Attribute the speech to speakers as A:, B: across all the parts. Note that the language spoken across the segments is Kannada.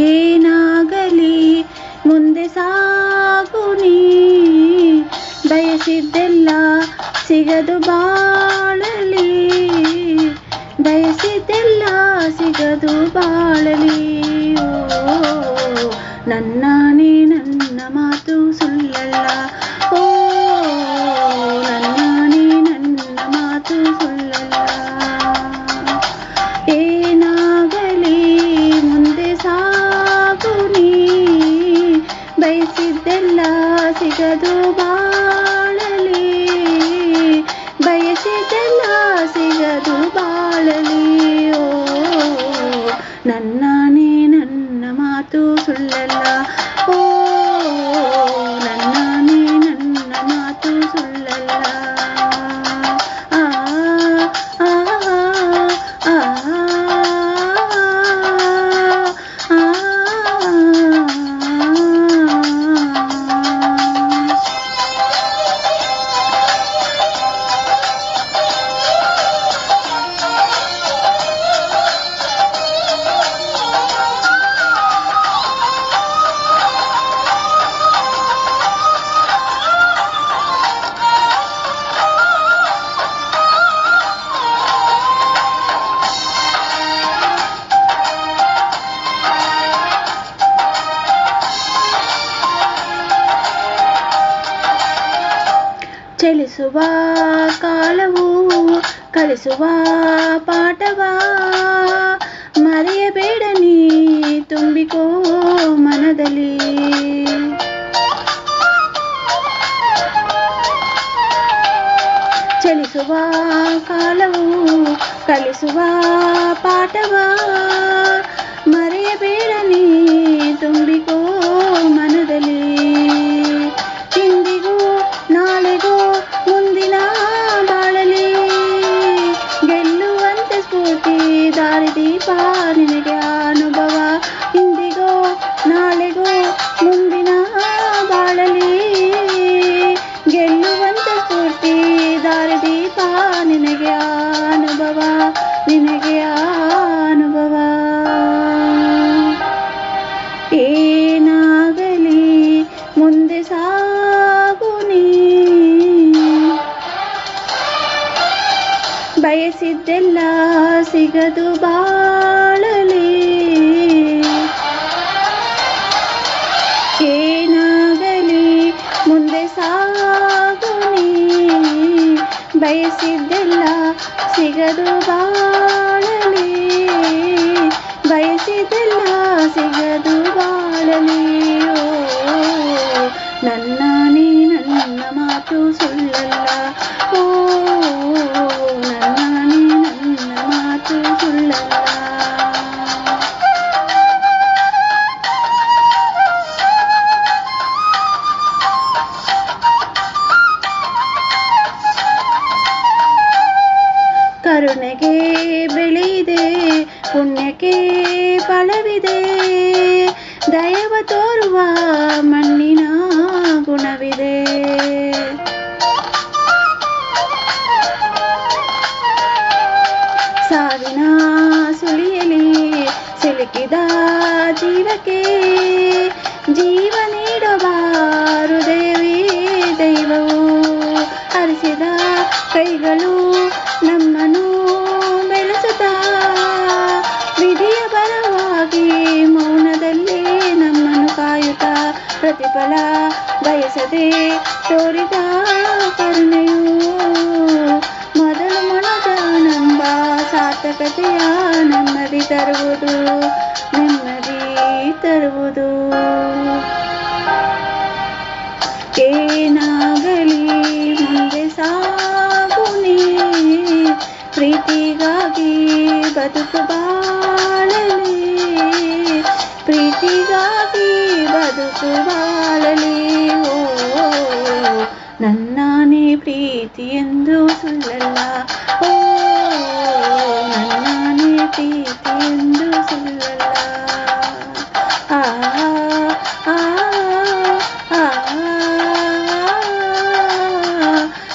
A: ಏನಾಗಲಿ ಮುಂದೆ ಸಾಗುನಿ, ಬಯಸಿದ್ದೆಲ್ಲ ಸಿಗದು ಬಾಳಲಿ, ಬಯಸಿದ್ದೆಲ್ಲ ಸಿಗದು ಬಾಳಲಿ. ಓ ನನ್ನಾನೇ ನನ್ನ ಮಾತು ಸುಳ್ಳಲ್ಲ, ಓ ನನ್ನಾನೇ ನನ್ನ ಮಾತು ಸುಳ್ಳಲ್ಲ. ಏನಾಗಲಿ ಮುಂದೆ ಸಾಗುನಿ, ಬಯಸಿದ್ದೆಲ್ಲ ಸಿಗದು ಬಾಳಲಿ, ಬಯಸಿದ್ದೆಲ್ಲ ಸಿಗದು ಬಾಳಲಿ. ಓ ನನ್ನಾನೇ ನನ್ನ ಮಾತು ಸುಳ್ಳಲ್ಲ, ಓ ನನ್ನಾನೇ ನನ್ನ ಮಾತು ಸುಳ್ಳಲ್ಲ. ಆ ಆ ಆ ಚಲಿಸುವ ಕಾಲವು ಕಲಿಸುವ ಪಾಠವ, ಮರೆಯಬೇಡ ನೀ ತುಂಬಿಕೋ ಮನದಲ್ಲಿ. ಚಲಿಸುವ ಕಾಲವು ಕಲಿಸುವ ಪಾಠವ, ಮರೆಯಬೇಡ ನೀ ತುಂಬಿಕೋ ಮನದಲ್ಲಿ. ಇಂದಿಗೂ ನಾಳೆಗೂ ಮುಂದಿನ ಬಾಳಲಿ, ಗೆಲ್ಲುವಂತೆ ಸ್ಫೂರ್ತಿ ದಾರಿದೀಪ ನಿನಗೆ ಅನುಭವ. ಇಂದಿಗೂ ನಾಳೆಗೂ ಮುಂದಿನ ಬಾಳಲಿ, ಗೆಲ್ಲುವಂತೆ ಸ್ಫೂರ್ತಿ ದಾರಿದೀಪ ನಿನಗೆ ಅನುಭವ, ನಿನಗೆ ಅನುಭವ. ಏನಾಗಲಿ ಮುಂದೆ ಸಾಗುನಿ, ಬಯಸಿದ್ದೆಲ್ಲ ಸಿಗದು ಬಾಳಲಿ. ಏನಾಗಲಿ ಮುಂದೆ ಸಾಗುನಿ, ಬಯಸಿದ್ದೆಲ್ಲ ಸಿಗದು ಬಾಳಲಿ, ಬಯಸಿದ್ದೆಲ್ಲ ಸಿಗದು ಬಾಳಲಿ. ಓ ನನ್ನಾನೇ ನನ್ನ ಮಾತು ಸುಳ್ಳಲ್ಲ, ಓ ನನ್ನಾನೇ ನನ್ನ ಮಾತು ಸುಳ್ಳಲ್ಲ. ಕರುಣೆಗೆ ಬೆಳೆಯಿದೆ, ಪುಣ್ಯಕ್ಕೆ ಫಲವಿದೆ, ದಯವ ತೋರುವ ಮಣ್ಣಿನ ಗುಣವಿದೆ. ಸಾವಿನ ಸುಳಿಯಲಿ ಸಿಲುಕಿದ ಜೀವಕ್ಕೆ, ಜೀವ ನೀಡಬಾರು ದೇವಿ ದೈವವು. ಹರಿಸಿದ ಕೈಗಳು ನಮ್ಮನ್ನು ಬೆಳೆಸುತ್ತಾ, ವಿಧಿಯ ಬರವಾಗಿ ಮೌನದಲ್ಲಿ ನಮ್ಮನ್ನು ಕಾಯುತ್ತಾ, ಪ್ರತಿಫಲ ಬಯಸದೆ ತೋರಿದ ಕರುಣೆಯು ಮೊದಲು ಮನಜಾನೆಂಬ ಸಾರ್ಥಕತೆಯ ನೆಮ್ಮದಿ ತರುವುದು, ನೆಮ್ಮದಿ ತರುವುದು. ಏನಾಗಲಿ ಮುಂದೆ ಸಾಗುನಿ, ಪ್ರೀತಿಗಾಗಿ ಬದುಕು ಬಾಳಲಿ, ಪ್ರೀತಿಗಾಗಿ ಬದುಕು ಬಾಳಲಿ. ಓ ನನ್ನಾನೇ ಪ್ರೀತಿ ಎಂದು ಸುಳ್ಳಲ್ಲ, ಓ ನನ್ನಾನೇ ಪ್ರೀತಿ ಎಂದು ಸುಳ್ಳಲ್ಲ. ಆ ಆ ಆ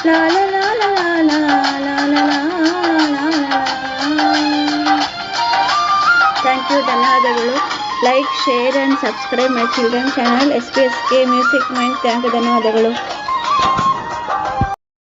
A: ಲಾ ಲಾ ಲಾ ಲಾ ಲಾ ಲಾ ಲಾ ಲಾ ಲಾ. ಥ್ಯಾಂಕ್ ಯು, ಧನ್ಯವಾದಗಳು. Like, share and subscribe my children channel SPSK music mind. Thank you, ಧನ್ಯವಾದಗಳು.